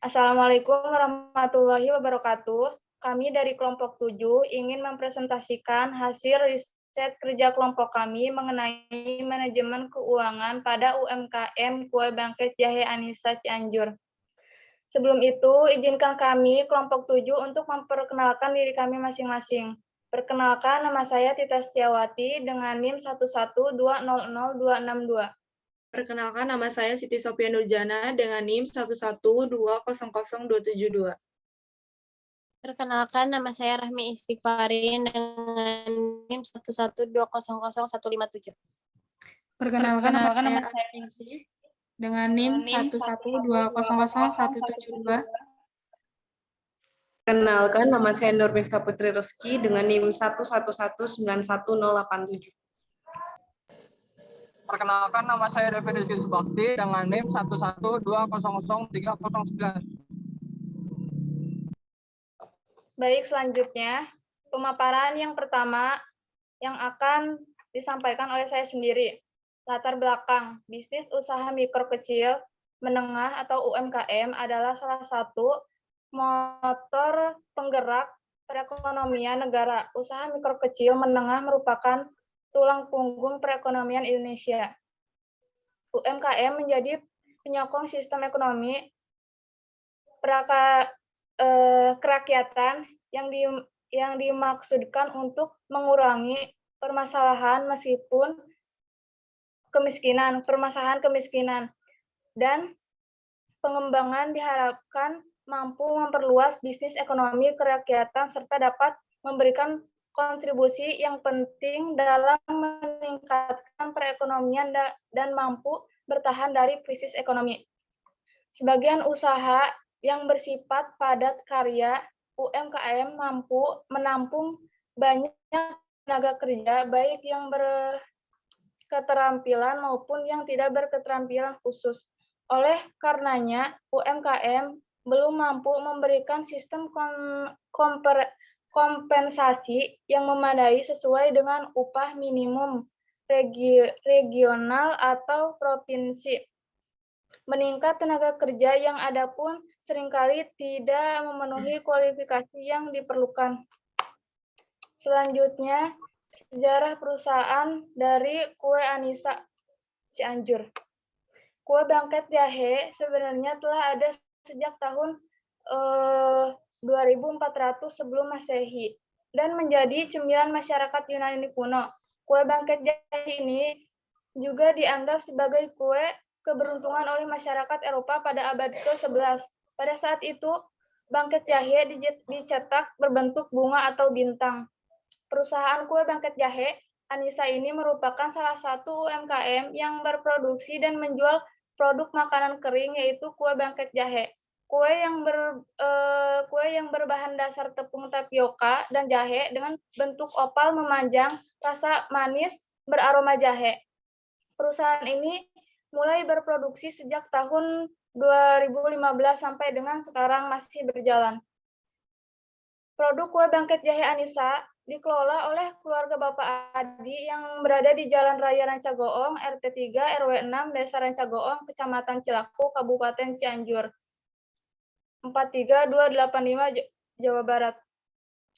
Assalamualaikum warahmatullahi wabarakatuh. Kami dari kelompok 7 ingin mempresentasikan hasil riset kerja kelompok kami mengenai manajemen keuangan pada UMKM Kue Bangkit Jahe Anissa Cianjur. Sebelum itu, izinkan kami kelompok 7 untuk memperkenalkan diri kami masing-masing. Perkenalkan, nama saya Tita Setiawati dengan NIM 112000262. Perkenalkan, nama saya Siti Sofia Nurjana dengan NIM 112000272. Perkenalkan, nama saya Rahmi Istighfarin dengan NIM 112000157. Perkenalkan, nama saya Ningsih dengan NIM 112000172. Perkenalkan, nama saya Nur Miftah Putri Reski dengan NIM 111911087. Perkenalkan, nama saya Devi Rizky Subakti dengan NIM 112000309. Baik, selanjutnya pemaparan yang pertama yang akan disampaikan oleh saya sendiri. Latar belakang, bisnis usaha mikro kecil menengah atau UMKM adalah salah satu motor penggerak perekonomian negara. Usaha mikro kecil menengah merupakan tulang punggung perekonomian Indonesia. UMKM menjadi penyokong sistem ekonomi kerakyatan yang dimaksudkan untuk mengurangi permasalahan kemiskinan dan pengembangan diharapkan mampu memperluas bisnis ekonomi kerakyatan serta dapat memberikan kontribusi yang penting dalam meningkatkan perekonomian dan mampu bertahan dari krisis ekonomi. Sebagian usaha yang bersifat padat karya, UMKM mampu menampung banyak tenaga kerja, baik yang berketerampilan maupun yang tidak berketerampilan khusus. Oleh karenanya, UMKM belum mampu memberikan sistem kompensasi yang memadai sesuai dengan upah minimum regional atau provinsi. Meningkat tenaga kerja yang ada pun seringkali tidak memenuhi kualifikasi yang diperlukan. Selanjutnya, sejarah perusahaan dari Kue Anissa Cianjur. Kue Bangkit Jahe sebenarnya telah ada sejak tahun 2400 sebelum Masehi dan menjadi cemilan masyarakat Yunani kuno. Kue Bangkit Jahe ini juga dianggap sebagai kue keberuntungan oleh masyarakat Eropa pada abad ke-11. Pada saat itu, bangkit jahe dicetak berbentuk bunga atau bintang. Perusahaan Kue Bangkit Jahe Anissa ini merupakan salah satu UMKM yang berproduksi dan menjual produk makanan kering, yaitu kue bangkit jahe. Kue yang berbahan dasar tepung tapioka dan jahe dengan bentuk opal memanjang, rasa manis, beraroma jahe. Perusahaan ini mulai berproduksi sejak tahun 2015 sampai dengan sekarang masih berjalan. Produk Kue Bangkit Jahe Anissa dikelola oleh keluarga Bapak Adi yang berada di Jalan Raya Rancagoong, RT 3, RW 6, Desa Rancagoong, Kecamatan Cilaku, Kabupaten Cianjur, 43285, Jawa Barat.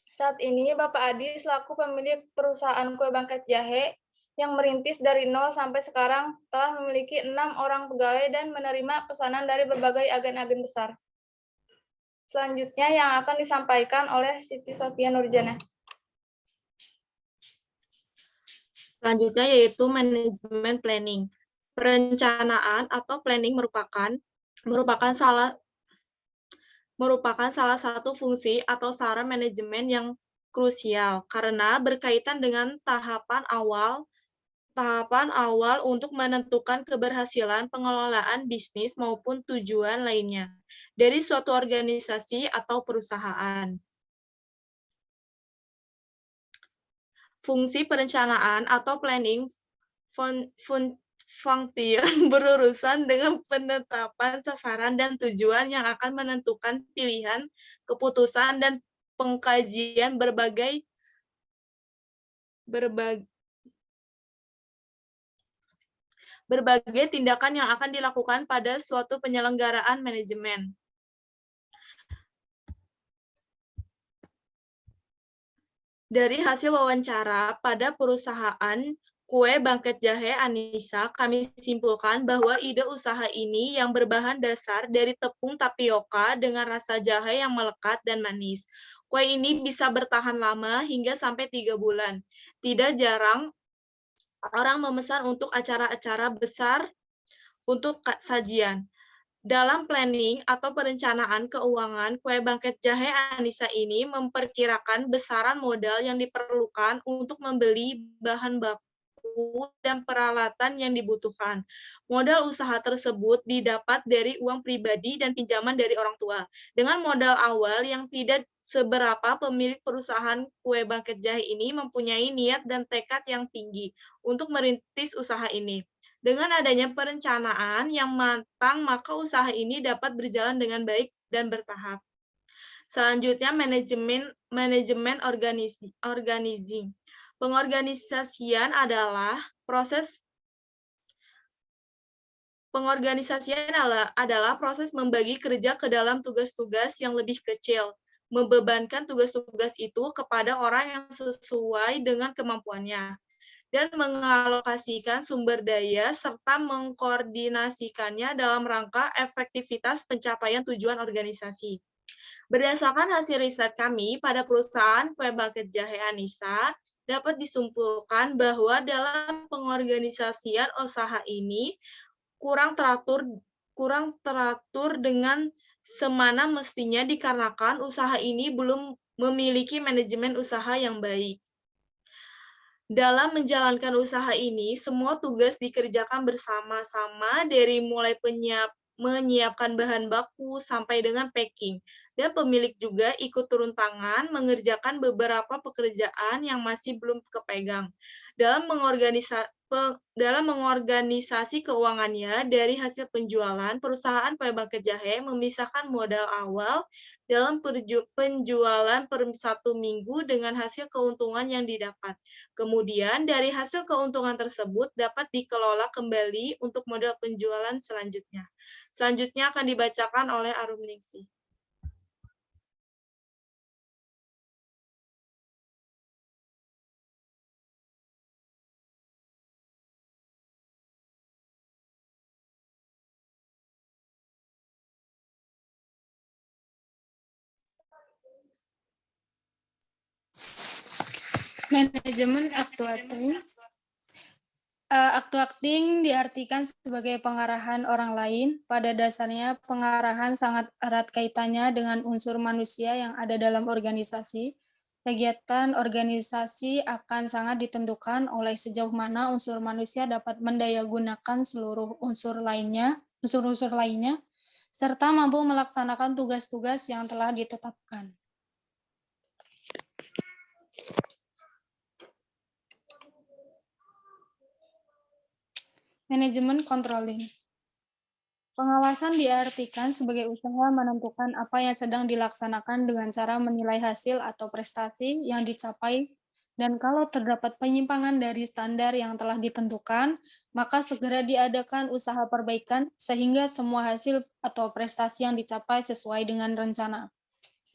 Saat ini Bapak Adi selaku pemilik perusahaan Kue Bangkit Jahe yang merintis dari nol sampai sekarang telah memiliki 6 orang pegawai dan menerima pesanan dari berbagai agen-agen besar. Selanjutnya yang akan disampaikan oleh Siti Sofia Nurjana. Selanjutnya yaitu manajemen planning. Perencanaan atau planning merupakan salah satu fungsi atau saran manajemen yang krusial karena berkaitan dengan tahapan awal untuk menentukan keberhasilan pengelolaan bisnis maupun tujuan lainnya dari suatu organisasi atau perusahaan. Fungsi perencanaan atau planning function berurusan dengan penetapan sasaran dan tujuan yang akan menentukan pilihan, keputusan, dan pengkajian berbagai tindakan yang akan dilakukan pada suatu penyelenggaraan manajemen. Dari hasil wawancara pada perusahaan kue Bangket Jahe Anissa, kami simpulkan bahwa ide usaha ini yang berbahan dasar dari tepung tapioka dengan rasa jahe yang melekat dan manis. Kue ini bisa bertahan lama hingga sampai 3 bulan. Tidak jarang orang memesan untuk acara-acara besar untuk sajian. Dalam planning atau perencanaan keuangan, kue Bangket Jahe Anissa ini memperkirakan besaran modal yang diperlukan untuk membeli bahan baku dan peralatan yang dibutuhkan. Modal usaha tersebut didapat dari uang pribadi dan pinjaman dari orang tua. Dengan modal awal yang tidak seberapa, pemilik perusahaan kue Bangket Jahe ini mempunyai niat dan tekad yang tinggi untuk merintis usaha ini. Dengan adanya perencanaan yang matang, maka usaha ini dapat berjalan dengan baik dan bertahap. Selanjutnya, manajemen organizing. Pengorganisasian adalah proses membagi kerja ke dalam tugas-tugas yang lebih kecil, membebankan tugas-tugas itu kepada orang yang sesuai dengan kemampuannya, dan mengalokasikan sumber daya serta mengkoordinasikannya dalam rangka efektivitas pencapaian tujuan organisasi. Berdasarkan hasil riset kami pada perusahaan kue Bangket Jahe Anissa, dapat disimpulkan bahwa dalam pengorganisasian usaha ini kurang teratur dengan semana mestinya dikarenakan usaha ini belum memiliki manajemen usaha yang baik. Dalam menjalankan usaha ini, semua tugas dikerjakan bersama-sama dari mulai menyiapkan bahan baku sampai dengan packing. Dan pemilik juga ikut turun tangan mengerjakan beberapa pekerjaan yang masih belum kepegang. Dalam mengorganisasi keuangannya dari hasil penjualan, perusahaan kue Bangket Jahe memisahkan modal awal dalam penjualan per 1 minggu dengan hasil keuntungan yang didapat. Kemudian dari hasil keuntungan tersebut dapat dikelola kembali untuk modal penjualan selanjutnya. Selanjutnya akan dibacakan oleh Arum Ningsih. Manajemen aktuating. Aktuating diartikan sebagai pengarahan orang lain. Pada dasarnya, pengarahan sangat erat kaitannya dengan unsur manusia yang ada dalam organisasi. Kegiatan organisasi akan sangat ditentukan oleh sejauh mana unsur manusia dapat mendayagunakan seluruh unsur lainnya, serta mampu melaksanakan tugas-tugas yang telah ditetapkan. Manajemen controlling. Pengawasan diartikan sebagai usaha menentukan apa yang sedang dilaksanakan dengan cara menilai hasil atau prestasi yang dicapai, dan kalau terdapat penyimpangan dari standar yang telah ditentukan, maka segera diadakan usaha perbaikan sehingga semua hasil atau prestasi yang dicapai sesuai dengan rencana.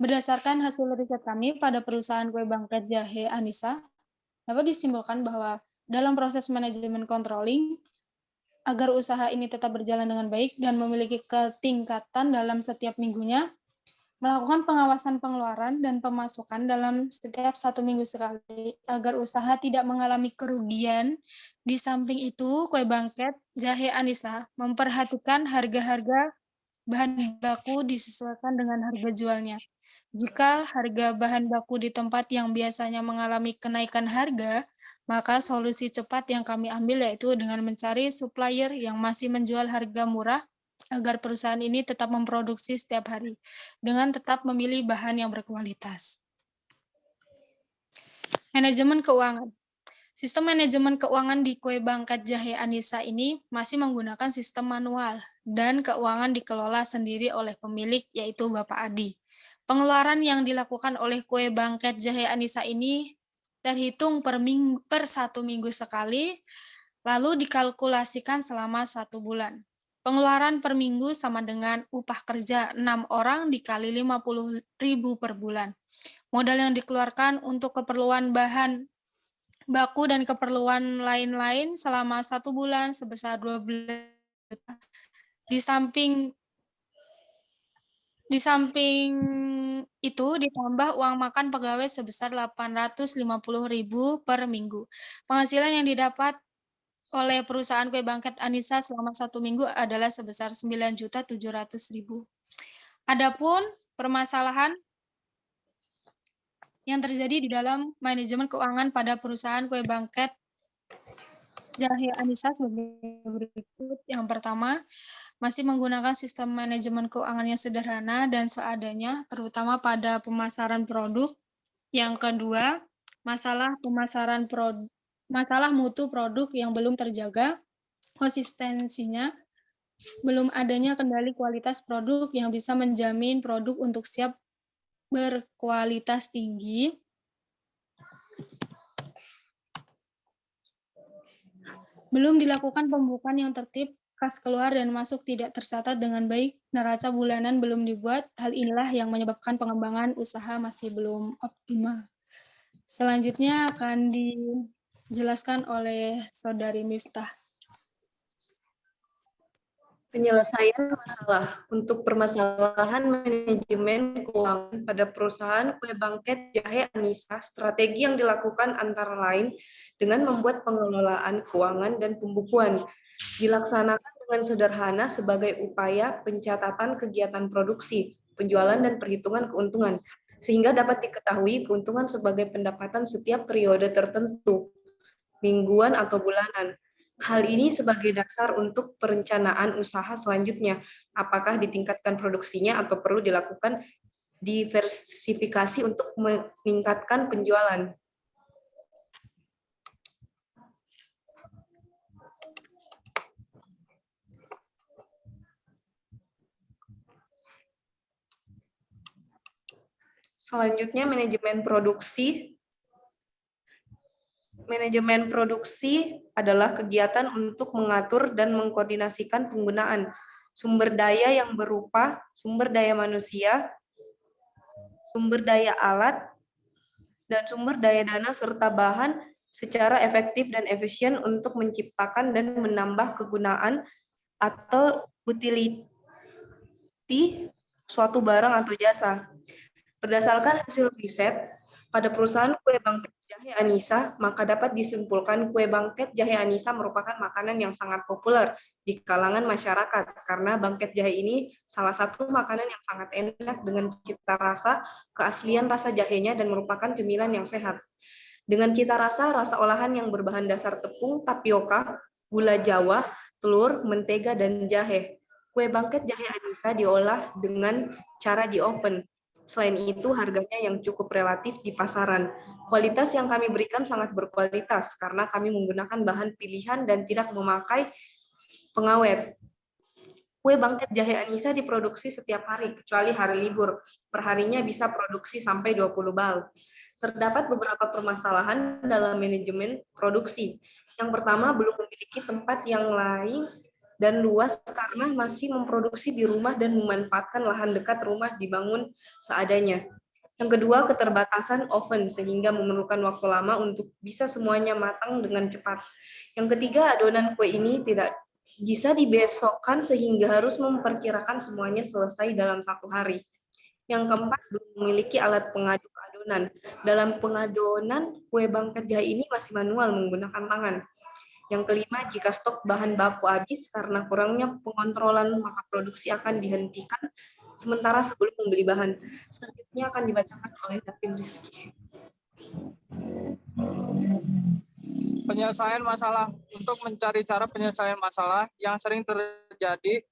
Berdasarkan hasil riset kami pada perusahaan kue Bangket Jahe Anissa, dapat disimpulkan bahwa dalam proses manajemen controlling, agar usaha ini tetap berjalan dengan baik dan memiliki ketingkatan dalam setiap minggunya, melakukan pengawasan pengeluaran dan pemasukan dalam setiap 1 minggu sekali, agar usaha tidak mengalami kerugian. Di samping itu, kue Bangket Jahe Anissa memperhatikan harga-harga bahan baku disesuaikan dengan harga jualnya. Jika harga bahan baku di tempat yang biasanya mengalami kenaikan harga, maka solusi cepat yang kami ambil yaitu dengan mencari supplier yang masih menjual harga murah agar perusahaan ini tetap memproduksi setiap hari dengan tetap memilih bahan yang berkualitas. Manajemen keuangan. Sistem manajemen keuangan di kue Bangket Jahe Anissa ini masih menggunakan sistem manual dan keuangan dikelola sendiri oleh pemilik yaitu Bapak Adi. Pengeluaran yang dilakukan oleh kue Bangket Jahe Anissa ini terhitung per 1 minggu sekali, lalu dikalkulasikan selama 1 bulan. Pengeluaran per minggu sama dengan upah kerja 6 orang dikali 50.000 per bulan. Modal yang dikeluarkan untuk keperluan bahan baku dan keperluan lain-lain selama 1 bulan sebesar 12 juta. Di samping itu ditambah uang makan pegawai sebesar 850.000 per minggu. Penghasilan yang didapat oleh perusahaan kue bangkit Anissa selama 1 minggu adalah sebesar 9.700.000. Adapun permasalahan yang terjadi di dalam manajemen keuangan pada perusahaan kue bangkit Jahe Anissa sebagai berikut. Yang pertama, masih menggunakan sistem manajemen keuangan yang sederhana dan seadanya, terutama pada pemasaran produk. Yang kedua, masalah mutu produk yang belum terjaga konsistensinya, belum adanya kendali kualitas produk yang bisa menjamin produk untuk siap berkualitas tinggi. Belum dilakukan pembukuan yang tertib, kas keluar dan masuk tidak tercatat dengan baik, neraca bulanan belum dibuat. Hal inilah yang menyebabkan pengembangan usaha masih belum optimal. Selanjutnya akan dijelaskan oleh Saudari Miftah. Penyelesaian masalah untuk permasalahan manajemen keuangan pada perusahaan kue bangkit Jahe Anissa, strategi yang dilakukan antara lain dengan membuat pengelolaan keuangan dan pembukuan dilaksanakan dengan sederhana sebagai upaya pencatatan kegiatan produksi, penjualan dan perhitungan keuntungan, sehingga dapat diketahui keuntungan sebagai pendapatan setiap periode tertentu, mingguan atau bulanan. Hal ini sebagai dasar untuk perencanaan usaha selanjutnya, apakah ditingkatkan produksinya atau perlu dilakukan diversifikasi untuk meningkatkan penjualan. Selanjutnya, manajemen produksi. Manajemen produksi adalah kegiatan untuk mengatur dan mengkoordinasikan penggunaan sumber daya yang berupa sumber daya manusia, sumber daya alat, dan sumber daya dana serta bahan secara efektif dan efisien untuk menciptakan dan menambah kegunaan atau utility suatu barang atau jasa. Berdasarkan hasil riset, pada perusahaan kue bangkit Jahe Anissa, maka dapat disimpulkan kue bangkit Jahe Anissa merupakan makanan yang sangat populer di kalangan masyarakat, karena bangkit jahe ini salah satu makanan yang sangat enak dengan cita rasa, keaslian rasa jahenya, dan merupakan cemilan yang sehat. Dengan cita rasa olahan yang berbahan dasar tepung, tapioka, gula Jawa, telur, mentega, dan jahe. Kue bangkit Jahe Anissa diolah dengan cara di oven. Selain itu, harganya yang cukup relatif di pasaran. Kualitas yang kami berikan sangat berkualitas karena kami menggunakan bahan pilihan dan tidak memakai pengawet. Kue bangkit Jahe Anissa diproduksi setiap hari, kecuali hari libur. Perharinya bisa produksi sampai 20 bal. Terdapat beberapa permasalahan dalam manajemen produksi. Yang pertama, belum memiliki tempat yang lain dan luas karena masih memproduksi di rumah dan memanfaatkan lahan dekat rumah dibangun seadanya. Yang kedua, keterbatasan oven sehingga memerlukan waktu lama untuk bisa semuanya matang dengan cepat. Yang ketiga, adonan kue ini tidak bisa dibesokkan sehingga harus memperkirakan semuanya selesai dalam 1 hari. Yang keempat, belum memiliki alat pengaduk adonan. Dalam pengadonan, kue bangkit jahe ini masih manual menggunakan tangan. Yang kelima, jika stok bahan baku habis karena kurangnya pengontrolan, maka produksi akan dihentikan sementara sebelum membeli bahan. Selanjutnya akan dibacakan oleh David Rizky. Penyelesaian masalah. Untuk mencari cara penyelesaian masalah yang sering terjadi,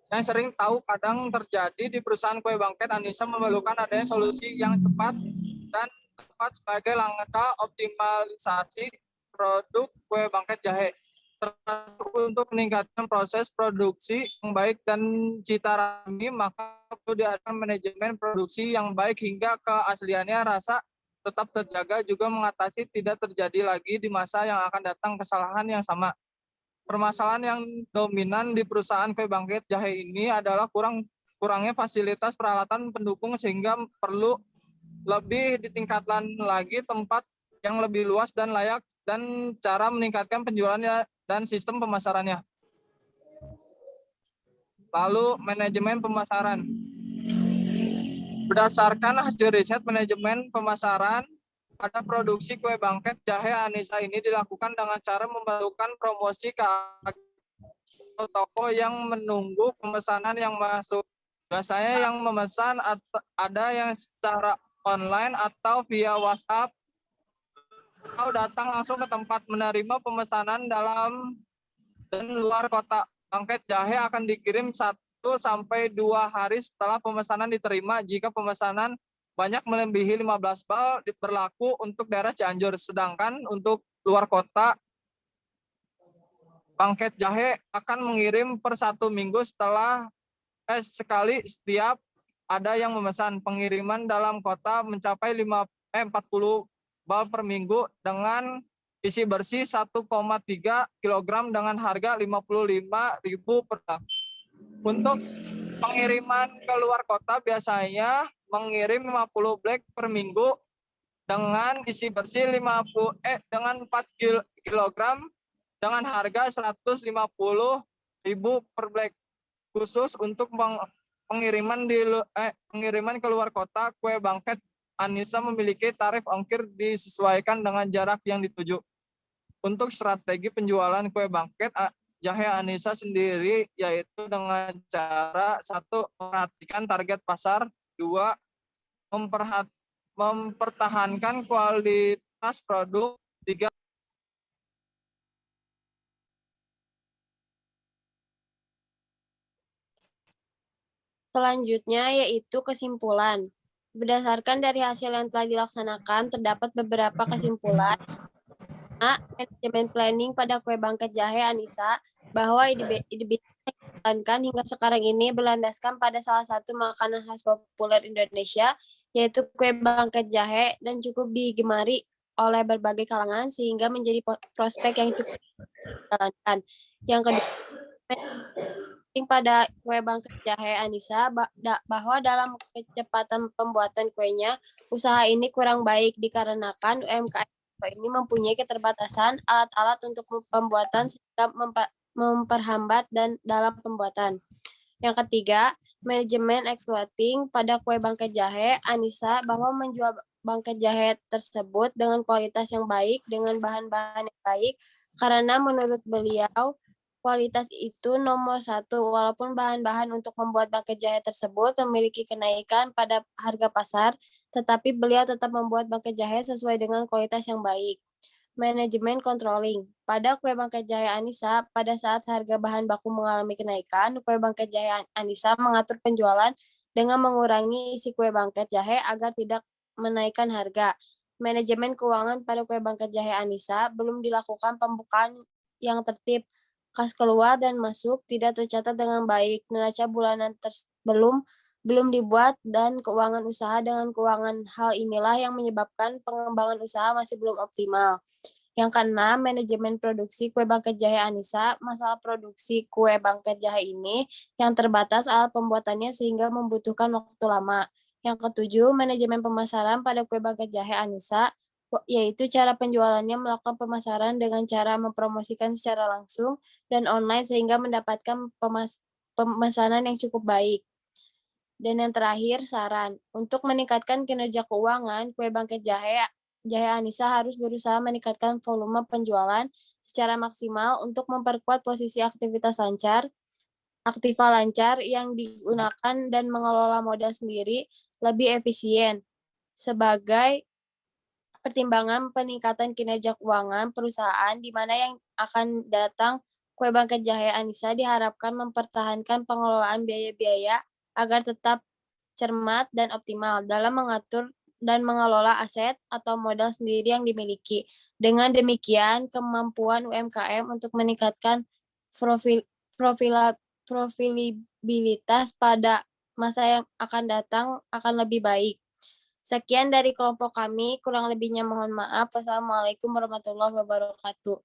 yang sering tahu kadang terjadi di perusahaan kue bangkit Anissa memerlukan adanya solusi yang cepat dan tepat sebagai langkah optimalisasi produk kue bangkit jahe. Untuk meningkatkan proses produksi yang baik dan cita rasa, maka perlu diadakan manajemen produksi yang baik hingga keasliannya rasa tetap terjaga, juga mengatasi tidak terjadi lagi di masa yang akan datang kesalahan yang sama. Permasalahan yang dominan di perusahaan kue bangkit jahe ini adalah kurangnya fasilitas peralatan pendukung sehingga perlu lebih ditingkatkan lagi tempat yang lebih luas dan layak dan cara meningkatkan penjualannya dan sistem pemasarannya. Lalu manajemen pemasaran. Berdasarkan hasil riset manajemen pemasaran pada produksi kue bangket jahe Anissa ini dilakukan dengan cara membentukkan promosi ke toko yang menunggu pemesanan yang masuk. Biasanya yang memesan ada yang secara online atau via WhatsApp atau datang langsung ke tempat menerima pemesanan dalam dan luar kota. Bangket jahe akan dikirim 1-2 hari setelah pemesanan diterima. Jika pemesanan banyak melebihi 15 bal berlaku untuk daerah Cianjur. Sedangkan untuk luar kota, bangket jahe akan mengirim per 1 minggu sekali setiap ada yang memesan. Pengiriman dalam kota mencapai 40 bal per minggu dengan isi bersih 1,3 kg dengan harga Rp55.000 per bal. Untuk pengiriman ke luar kota biasanya mengirim 50 bag per minggu dengan isi bersih dengan 4 kg dengan harga Rp150.000 per bag. Khusus untuk pengiriman ke luar kota, kue bangket Anissa memiliki tarif ongkir disesuaikan dengan jarak yang dituju. Untuk strategi penjualan kue bangket jahe Anissa sendiri yaitu dengan cara 1. Memperhatikan target pasar, 2. Mempertahankan kualitas produk, 3. Selanjutnya yaitu kesimpulan. Berdasarkan dari hasil yang telah dilaksanakan, terdapat beberapa kesimpulan. Manajemen planning pada kue bangket jahe Anissa bahwa ide dijalankan hingga sekarang ini berlandaskan pada salah satu makanan khas populer Indonesia, yaitu kue bangket jahe, dan cukup digemari oleh berbagai kalangan sehingga menjadi prospek yang cukup dijalankan. Yang kedua, pada kue bangket jahe Anissa bahwa dalam kecepatan pembuatan kuenya, usaha ini kurang baik dikarenakan UMKM ini mempunyai keterbatasan alat-alat untuk pembuatan sehingga memperhambat dan dalam pembuatan. Yang ketiga, manajemen extruding pada kue bangket jahe Anissa bahwa menjual bangket jahe tersebut dengan kualitas yang baik, dengan bahan-bahan yang baik, karena menurut beliau kualitas itu nomor 1, walaupun bahan-bahan untuk membuat bangket jahe tersebut memiliki kenaikan pada harga pasar, tetapi beliau tetap membuat bangket jahe sesuai dengan kualitas yang baik. Manajemen controlling. Pada kue bangket jahe Anissa, pada saat harga bahan baku mengalami kenaikan, kue bangket jahe Anissa mengatur penjualan dengan mengurangi isi kue bangket jahe agar tidak menaikkan harga. Manajemen keuangan pada kue bangket jahe Anissa belum dilakukan pembukaan yang tertib, kas keluar dan masuk tidak tercatat dengan baik, neraca bulanan belum dibuat, dan keuangan usaha dengan keuangan. Hal inilah yang menyebabkan pengembangan usaha masih belum optimal. Yang keenam, manajemen produksi kue bangket jahe Anissa. Masalah produksi kue bangket jahe ini yang terbatas alat pembuatannya sehingga membutuhkan waktu lama. Yang ketujuh, manajemen pemasaran pada kue bangket jahe Anissa, yaitu cara penjualannya melakukan pemasaran dengan cara mempromosikan secara langsung dan online sehingga mendapatkan pemesanan yang cukup baik. Dan yang terakhir, saran. Untuk meningkatkan kinerja keuangan, kue bangket jahe Anissa harus berusaha meningkatkan volume penjualan secara maksimal untuk memperkuat posisi aktiva lancar yang digunakan dan mengelola modal sendiri lebih efisien. Sebagai pertimbangan peningkatan kinerja keuangan perusahaan, di mana yang akan datang, kue bangket jahe Anissa diharapkan mempertahankan pengelolaan biaya-biaya agar tetap cermat dan optimal dalam mengatur dan mengelola aset atau modal sendiri yang dimiliki. Dengan demikian, kemampuan UMKM untuk meningkatkan profilabilitas pada masa yang akan datang akan lebih baik. Sekian dari kelompok kami, kurang lebihnya mohon maaf. Wassalamualaikum warahmatullahi wabarakatuh.